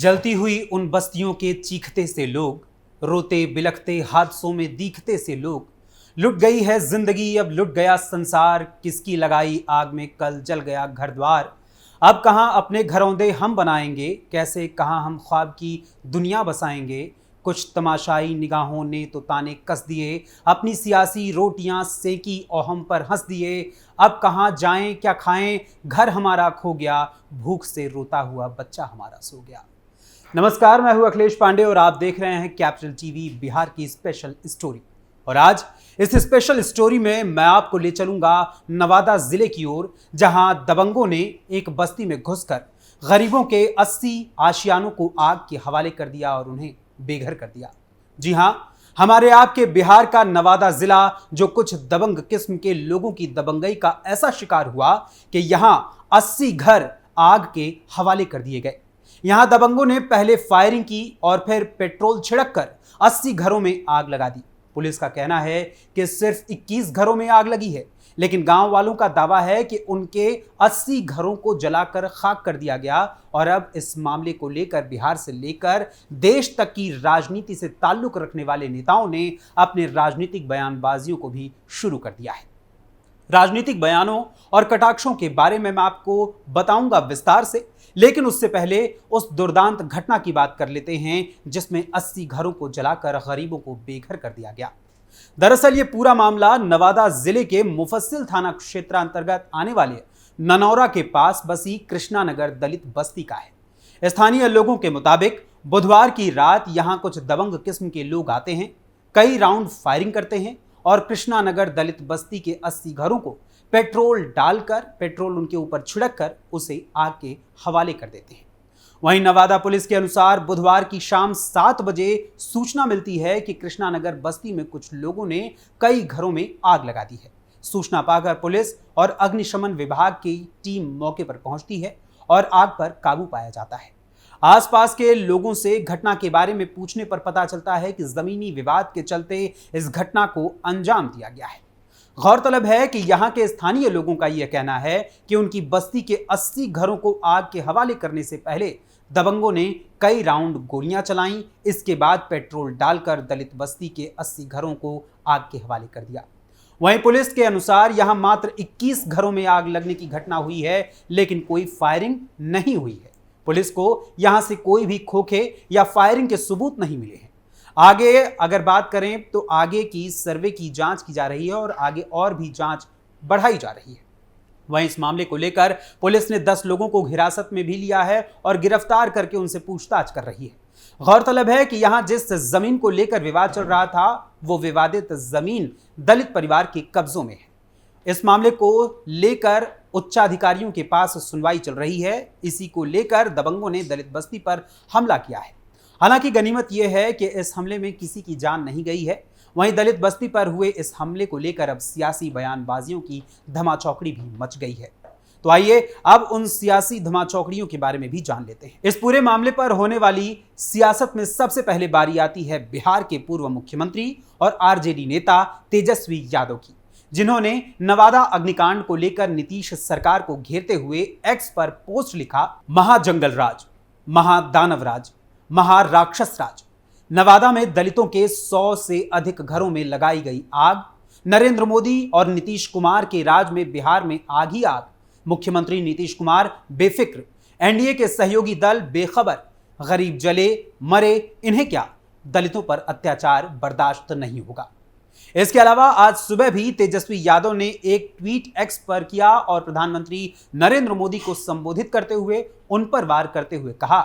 जलती हुई उन बस्तियों के चीखते से लोग, रोते बिलखते हादसों में दीखते से लोग। लुट गई है जिंदगी, अब लुट गया संसार, किसकी लगाई आग में कल जल गया घर द्वार। अब कहाँ अपने घरौंदे हम बनाएंगे, कैसे कहाँ हम ख्वाब की दुनिया बसाएंगे। कुछ तमाशाई निगाहों ने तो ताने कस दिए, अपनी सियासी रोटियां सेकी और हम पर हंस दिए। अब कहाँ जाएं क्या खाएं, घर हमारा खो गया, भूख से रोता हुआ बच्चा हमारा सो गया। नमस्कार, मैं हूं अखिलेश पांडे और आप देख रहे हैं कैपिटल टीवी बिहार की स्पेशल स्टोरी। और आज इस स्पेशल स्टोरी में मैं आपको ले चलूंगा नवादा जिले की ओर, जहां दबंगों ने एक बस्ती में घुसकर गरीबों के 80 आशियानों को आग के हवाले कर दिया और उन्हें बेघर कर दिया। जी हां, हमारे आपके बिहार का नवादा जिला, जो कुछ दबंग किस्म के लोगों की दबंगई का ऐसा शिकार हुआ कि यहां 80 घर आग के हवाले कर दिए गए। यहां दबंगों ने पहले फायरिंग की और फिर पेट्रोल छिड़क कर 80 घरों में आग लगा दी। पुलिस का कहना है कि सिर्फ 21 घरों में आग लगी है, लेकिन गांव वालों का दावा है कि उनके 80 घरों को जलाकर खाक कर दिया गया। और अब इस मामले को लेकर बिहार से लेकर देश तक की राजनीति से ताल्लुक रखने वाले नेताओं ने अपने राजनीतिक बयानबाजियों को भी शुरू कर दिया है। राजनीतिक बयानों और कटाक्षों के बारे में मैं आपको बताऊंगा विस्तार से, लेकिन उससे पहले उस दुर्दांत घटना की बात कर लेते हैं जिसमें 80 घरों को जलाकर गरीबों को बेघर कर दिया गया। दरअसल ये पूरा मामला नवादा जिले के मुफस्सिल थाना क्षेत्र अंतर्गत आने वाले ननौरा के पास बसी कृष्णा नगर दलित बस्ती का है। स्थानीय लोगों के मुताबिक बुधवार की रात यहां कुछ दबंग किस्म के लोग आते हैं, कई राउंड फायरिंग करते हैं और कृष्णा नगर दलित बस्ती के 80 घरों को पेट्रोल उनके ऊपर छिड़क कर उसे आग के हवाले कर देते हैं। वहीं नवादा पुलिस के अनुसार बुधवार की शाम 7 बजे सूचना मिलती है कि कृष्णा नगर बस्ती में कुछ लोगों ने कई घरों में आग लगा दी है। सूचना पाकर पुलिस और अग्निशमन विभाग की टीम मौके पर पहुंचती है और आग पर काबू पाया जाता है। आसपास के लोगों से घटना के बारे में पूछने पर पता चलता है कि जमीनी विवाद के चलते इस घटना को अंजाम दिया गया है। गौरतलब है कि यहां के स्थानीय लोगों का यह कहना है कि उनकी बस्ती के 80 घरों को आग के हवाले करने से पहले दबंगों ने कई राउंड गोलियां चलाईं। इसके बाद पेट्रोल डालकर दलित बस्ती के 80 घरों को आग के हवाले कर दिया। वहीं पुलिस के अनुसार यहां मात्र 21 घरों में आग लगने की घटना हुई है, लेकिन कोई फायरिंग नहीं हुई है। पुलिस को यहां से कोई भी खोखे या फायरिंग के सबूत नहीं मिले हैं। आगे अगर बात करें तो आगे की सर्वे की जांच की जा रही है और आगे और भी जांच बढ़ाई जा रही है। वहीं इस मामले को लेकर पुलिस ने 10 लोगों को हिरासत में भी लिया है और गिरफ्तार करके उनसे पूछताछ कर रही है। गौरतलब है कि यहां जिस जमीन को लेकर विवाद चल रहा था, वो विवादित जमीन दलित परिवार के कब्जों में है। इस मामले को लेकर उच्चाधिकारियों के पास सुनवाई चल रही है। इसी को लेकर दबंगों ने दलित बस्ती पर हमला किया है। हालांकि गनीमत यह है कि इस हमले में किसी की जान नहीं गई है। वहीं दलित बस्ती पर हुए इस हमले को लेकर अब सियासी बयानबाजियों की धमाचौकड़ी भी मच गई है। तो आइए अब उन सियासी धमाचौकड़ियों के बारे में भी जान लेते हैं। इस पूरे मामले पर होने वाली सियासत में सबसे पहले बारी आती है बिहार के पूर्व मुख्यमंत्री और आरजेडी नेता तेजस्वी यादव की, जिन्होंने नवादा अग्निकांड को लेकर नीतीश सरकार को घेरते हुए एक्स पर पोस्ट लिखा, महाजंगल राज, महादानव राज, महाराक्षस राज। नवादा में दलितों के 100 से अधिक घरों में लगाई गई आग। नरेंद्र मोदी और नीतीश कुमार के राज में बिहार में आग ही आग। मुख्यमंत्री नीतीश कुमार बेफिक्र, एनडीए के सहयोगी दल बेखबर। गरीब जले मरे, इन्हें क्या, दलितों पर अत्याचार बर्दाश्त नहीं होगा। इसके अलावा आज सुबह भी तेजस्वी यादव ने एक ट्वीट एक्स पर किया और प्रधानमंत्री नरेंद्र मोदी को संबोधित करते हुए उन पर वार करते हुए कहा,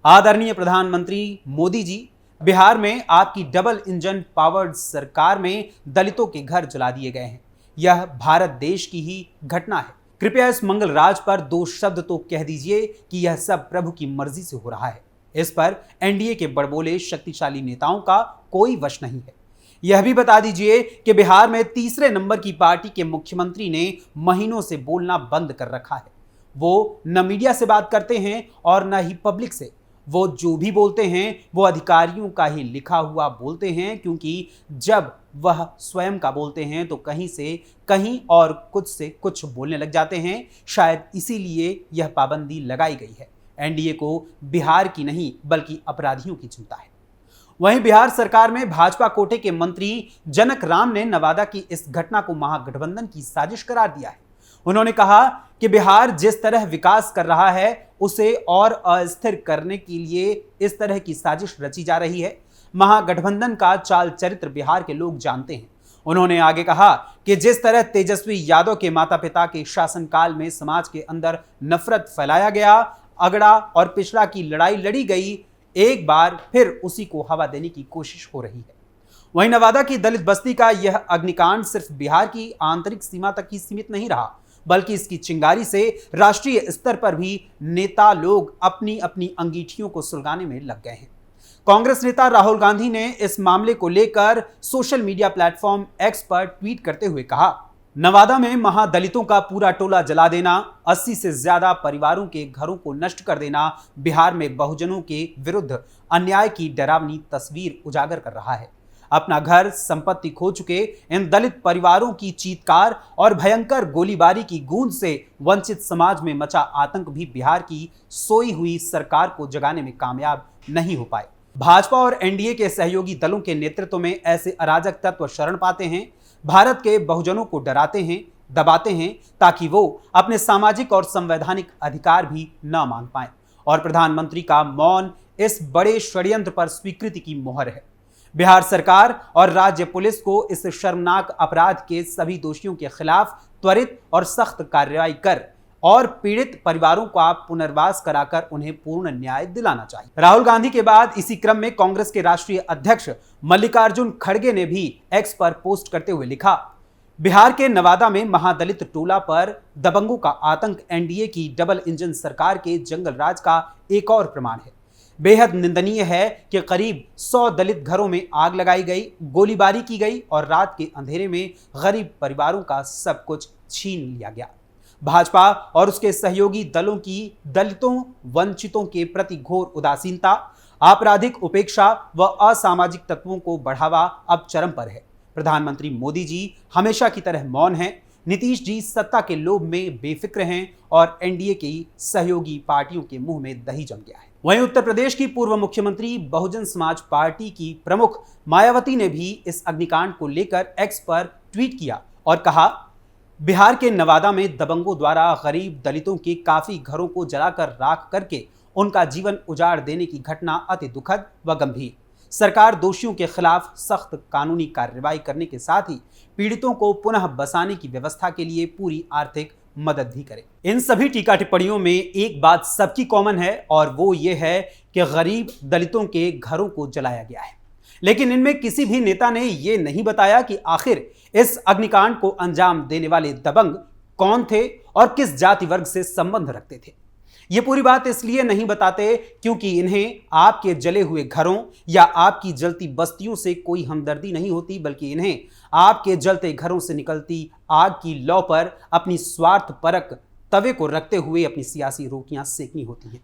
आदरणीय प्रधानमंत्री मोदी जी, बिहार में आपकी डबल इंजन पावर्ड सरकार में दलितों के घर जला दिए गए हैं। यह भारत देश की ही घटना है। कृपया इस मंगल राज पर 2 शब्द तो कह दीजिए कि यह सब प्रभु की मर्जी से हो रहा है। इस पर एनडीए के बड़बोले शक्तिशाली नेताओं का कोई वश नहीं है। यह भी बता दीजिए कि बिहार में तीसरे नंबर की पार्टी के मुख्यमंत्री ने महीनों से बोलना बंद कर रखा है। वो न मीडिया से बात करते हैं और न ही पब्लिक से। वो जो भी बोलते हैं वो अधिकारियों का ही लिखा हुआ बोलते हैं, क्योंकि जब वह स्वयं का बोलते हैं तो कहीं से कहीं और कुछ से कुछ बोलने लग जाते हैं। शायद इसीलिए यह पाबंदी लगाई गई है। एनडीए को बिहार की नहीं बल्कि अपराधियों की चिंता है। वहीं बिहार सरकार में भाजपा कोटे के मंत्री जनक राम ने नवादा की इस घटना को महागठबंधन की साजिश करार दिया है। उन्होंने कहा कि बिहार जिस तरह विकास कर रहा है उसे और अस्थिर करने के लिए इस तरह की साजिश रची जा रही है। महागठबंधन का चाल चरित्र बिहार के लोग जानते हैं। उन्होंने आगे कहा कि जिस तरह तेजस्वी यादव के माता पिता के शासनकाल में समाज के अंदर नफरत फैलाया गया, अगड़ा और पिछड़ा की लड़ाई लड़ी गई, एक बार फिर उसी को हवा देने की कोशिश हो रही है। वहीं नवादा की दलित बस्ती का यह अग्निकांड सिर्फ बिहार की आंतरिक सीमा तक ही सीमित नहीं रहा, बल्कि इसकी चिंगारी से राष्ट्रीय स्तर पर भी नेता लोग अपनी अपनी अंगीठियों को सुलगाने में लग गए हैं। कांग्रेस नेता राहुल गांधी ने इस मामले को लेकर सोशल मीडिया प्लेटफॉर्म एक्स पर ट्वीट करते हुए कहा, नवादा में महादलितों का पूरा टोला जला देना, 80 से ज्यादा परिवारों के घरों को नष्ट कर देना बिहार में बहुजनों के विरुद्ध अन्याय की डरावनी तस्वीर उजागर कर रहा है। अपना घर संपत्ति खो चुके इन दलित परिवारों की चीत्कार और भयंकर गोलीबारी की गूंज से वंचित समाज में मचा आतंक भी बिहार की सोई हुई सरकार को जगाने में कामयाब नहीं हो पाए। भाजपा और एनडीए के सहयोगी दलों के नेतृत्व में ऐसे अराजक तत्व शरण पाते हैं, भारत के बहुजनों को डराते हैं, दबाते हैं, ताकि वो अपने सामाजिक और संवैधानिक अधिकार भी न मांग पाएं। और प्रधानमंत्री का मौन इस बड़े षड्यंत्र पर स्वीकृति की मोहर है। बिहार सरकार और राज्य पुलिस को इस शर्मनाक अपराध के सभी दोषियों के खिलाफ त्वरित और सख्त कार्रवाई कर और पीड़ित परिवारों का पुनर्वास कराकर उन्हें पूर्ण न्याय दिलाना चाहिए। राहुल गांधी के बाद इसी क्रम में कांग्रेस के राष्ट्रीय अध्यक्ष मल्लिकार्जुन खड़गे ने भी एक्स पर पोस्ट करते हुए लिखा, बिहार के नवादा में महादलित टोला पर दबंगों का आतंक एनडीए की डबल इंजन सरकार के जंगल राज का एक और प्रमाण है। बेहद निंदनीय है कि करीब 100 दलित घरों में आग लगाई गई, गोलीबारी की गई और रात के अंधेरे में गरीब परिवारों का सब कुछ छीन लिया गया। भाजपा और उसके सहयोगी दलों की दलितों वंचितों के प्रति घोर उदासीनता, आपराधिक उपेक्षा व असामाजिक तत्वों को बढ़ावा अब चरम पर है। प्रधानमंत्री मोदी जी हमेशा की तरह मौन हैं, नीतीश जी सत्ता के लोभ में बेफिक्र हैं और एनडीए की सहयोगी पार्टियों के मुंह में दही जम गया है। वहीं उत्तर प्रदेश की पूर्व मुख्यमंत्री बहुजन समाज पार्टी की प्रमुख मायावती ने भी इस अग्निकांड को लेकर एक्स पर ट्वीट किया और कहा, बिहार के नवादा में दबंगों द्वारा गरीब दलितों के काफी घरों को जलाकर राख करके उनका जीवन उजाड़ देने की घटना अति दुखद व गंभीर। सरकार दोषियों के खिलाफ सख्त कानूनी कार्रवाई करने के साथ ही पीड़ितों को पुनः बसाने की व्यवस्था के लिए पूरी आर्थिक मदद भी करे। इन सभी टीका टिप्पणियों में एक बात सबकी कॉमन है और वो ये है कि गरीब दलितों के घरों को जलाया गया है। लेकिन इनमें किसी भी नेता ने ये नहीं बताया कि आखिर इस अग्निकांड को अंजाम देने वाले दबंग कौन थे और किस जाति वर्ग से संबंध रखते थे। ये पूरी बात इसलिए नहीं बताते क्योंकि इन्हें आपके जले हुए घरों या आपकी जलती बस्तियों से कोई हमदर्दी नहीं होती, बल्कि इन्हें आपके जलते घरों से निकलती आग की लौ पर अपनी स्वार्थपरक तवे को रखते हुए अपनी सियासी रोटियां सेकनी होती हैं।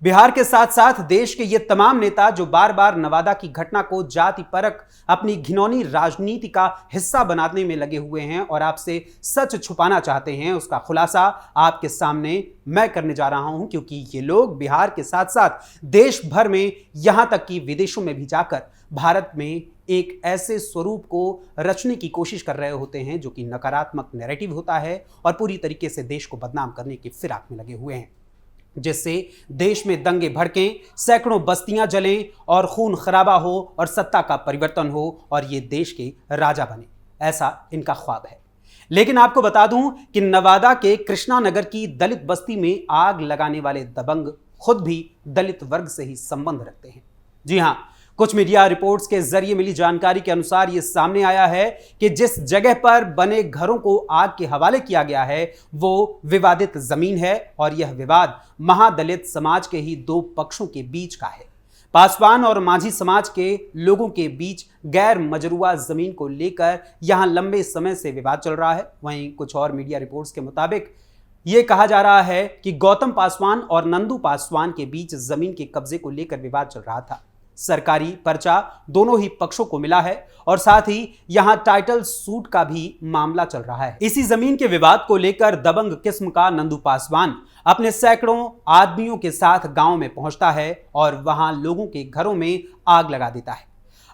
बिहार के साथ साथ देश के ये तमाम नेता जो बार बार नवादा की घटना को जाति परक अपनी घिनौनी राजनीति का हिस्सा बनाने में लगे हुए हैं और आपसे सच छुपाना चाहते हैं, उसका खुलासा आपके सामने मैं करने जा रहा हूं, क्योंकि ये लोग बिहार के साथ साथ देश भर में यहां तक कि विदेशों में भी जाकर भारत में एक ऐसे स्वरूप को रचने की कोशिश कर रहे होते हैं जो कि नकारात्मक नैरेटिव होता है और पूरी तरीके से देश को बदनाम करने की फिराक में लगे हुए हैं, जिससे देश में दंगे भड़कें, सैकड़ों बस्तियां जलें और खून खराबा हो और सत्ता का परिवर्तन हो और ये देश के राजा बने, ऐसा इनका ख्वाब है। लेकिन आपको बता दूं कि नवादा के कृष्णा नगर की दलित बस्ती में आग लगाने वाले दबंग खुद भी दलित वर्ग से ही संबंध रखते हैं। जी हां, कुछ मीडिया रिपोर्ट्स के जरिए मिली जानकारी के अनुसार यह सामने आया है कि जिस जगह पर बने घरों को आग के हवाले किया गया है वो विवादित जमीन है और यह विवाद महादलित समाज के ही दो पक्षों के बीच का है। पासवान और माझी समाज के लोगों के बीच गैर मजरूआ जमीन को लेकर यहां लंबे समय से विवाद चल रहा है। वहीं कुछ और मीडिया रिपोर्ट्स के मुताबिक यह कहा जा रहा है कि गौतम पासवान और नंदू पासवान के बीच जमीन के कब्जे को लेकर विवाद चल रहा था। सरकारी पर्चा दोनों ही पक्षों को मिला है और साथ ही यहां टाइटल सूट का भी मामला चल रहा है। इसी जमीन के विवाद को लेकर दबंग किस्म का नंदू पासवान अपने सैकड़ों आदमियों के साथ गांव में पहुंचता है और वहां लोगों के घरों में आग लगा देता है।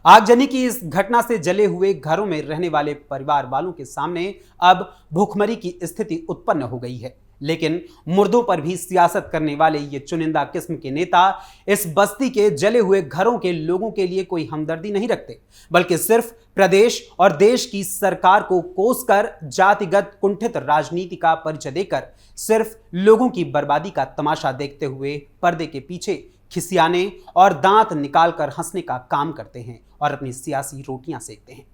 आगजनी की इस घटना से जले हुए घरों में रहने वाले परिवार वालों के सामने अब भूखमरी की स्थिति उत्पन्न हो गई है। लेकिन मुर्दों पर भी सियासत करने वाले ये चुनिंदा किस्म के नेता इस बस्ती के जले हुए घरों के लोगों के लिए कोई हमदर्दी नहीं रखते, बल्कि सिर्फ प्रदेश और देश की सरकार को कोसकर जातिगत कुंठित राजनीति का परिचय देकर सिर्फ लोगों की बर्बादी का तमाशा देखते हुए पर्दे के पीछे खिसियाने और दांत निकालकर हंसने का काम करते हैं और अपनी सियासी रोटियां सेकते हैं।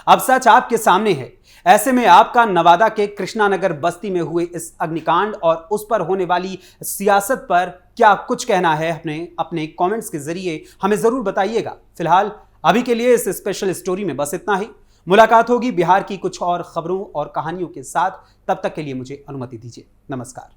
अब सच आपके सामने है। ऐसे में आपका नवादा के कृष्णानगर बस्ती में हुए इस अग्निकांड और उस पर होने वाली सियासत पर क्या कुछ कहना है, अपने कमेंट्स के जरिए हमें जरूर बताइएगा। फिलहाल अभी के लिए इस स्पेशल स्टोरी में बस इतना ही। मुलाकात होगी बिहार की कुछ और खबरों और कहानियों के साथ। तब तक के लिए मुझे अनुमति दीजिए। नमस्कार।